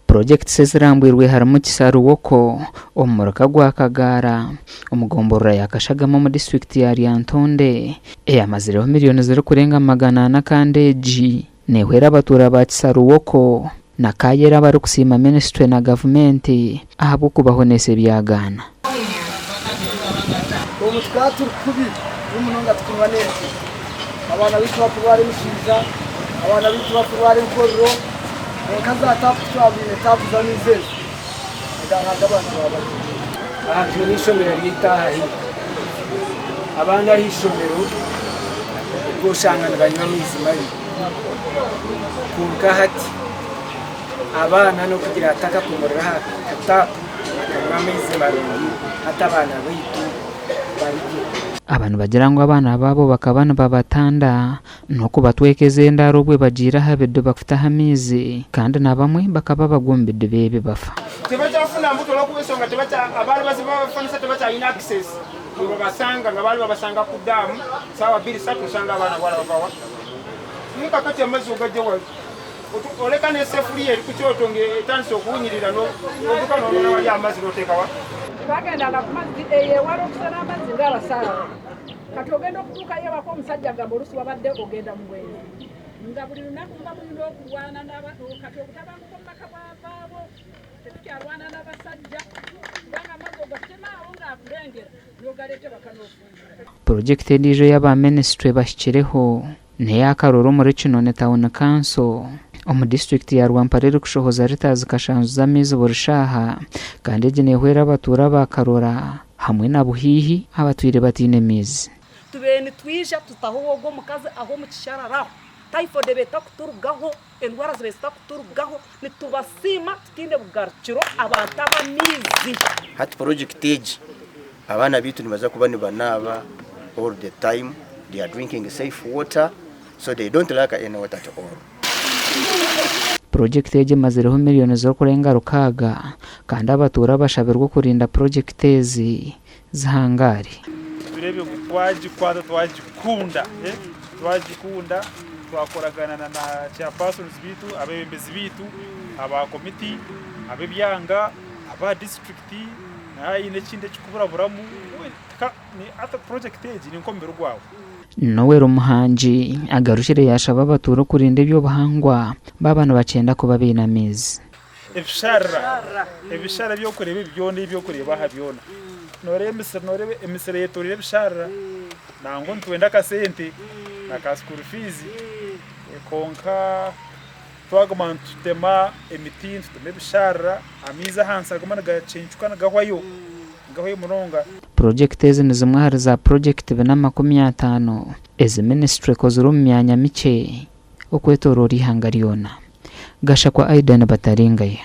Projects zirambwirwe harimo Kisaruwoko omuraka gwa Kagara omugomborora yakashagamo mu district ya Lyantonde amazireho miliyoni ziri kurenga 400 kandeji nehwera abatura ba Kisaruwoko na kayera bari kusima ministry na government ahabo kubahonese byagana omutwatu kubi umunonga tukunwa neza abana bitwa kubari mushiza abana bitwa kubari nkorro kaza tapu twabine tapu zanize ndanga abantu babatu aha n'ishomero ryitahi abanga hishomero goshangana banywa mizimari kunka hati abana no kugira ataka kumurira hata amizimari atabana bitu abantu bagira ngo abana babo bakabana babatanda no kubatwekeze ndaro bwe bagira habedo bafita hamizi kandi nabamwe bakaba bagombede bebe bafa tebajafuna mbuto lokubesonga tebacha abali bazibafanisa tebacha ina access ngo basanga ngabali babasanga ku damu sawa 2 usanga abana wala bawa nika kati amazi ugaje wa oleka ne sefuriye kucyoto nge etanso kunyirira no obuka no wali amazi loteka wa bagenda nakumazi waro kusana amazi ngabasara kati ogenda okutuuka ye bako omusajja gamba olusi wabadde ogenda mu bwenzi nga buli lunaku nga mulina okulwana kati obutabanguko mu maka bwavaabo tetukyalwana n'abasajja kubanga amazi ogatemaawo ng'akulengera n'ogaleete bakanofuuza projekiti endiijo y'abaministure bashyikireho n'eyakaroro muri kino ne town council omu district ya Rwampara eri kushohoza litazi kashanju z'amaizi buri shaaha kandi egi nehwera abatura bakarora hamwe na buhihi abatwire batine mizi tubeni twija tutaho wogo mukazi aho mu kisharara typhoid beta kuturugaho endwara zibesta kuturugaho nitubasima tutinde bugarukiro abantu abamizi hati project age abana bitu nibaza kuba nibanaba all the time. They are drinking safe water, so they don't lack any water at all. Project ege mazireho miliyoni zo kurenga rukaga kandi abatura bashabirwa kurinda project ezi zihangari birebe twajikwaza twajikunda twakoragana na chairpersons bitu abembezi bitu aba committee abebyanga aba district na ine kinde kikubura buramu ni ata project ege ni nkombero gwawe Nowero Muhanji agarushire yashaba abatura kurinda ibyo bahangwa babana bacenda kuba binamizi ebishara byo kureba ibyondi byo kureba habyona norebe emisere yetorire bishara nango ntwenda kasente na ka school fees konka twagama tutema emitinzi tuteme bishara amiza hansa gumana gacenchukana gahwayo muronga project ezi nizimwe hari za project 250 ezi ministry kozuru mu myanya mike okwetorora ihanga ryona gasha kwa Aidan Bataringaya.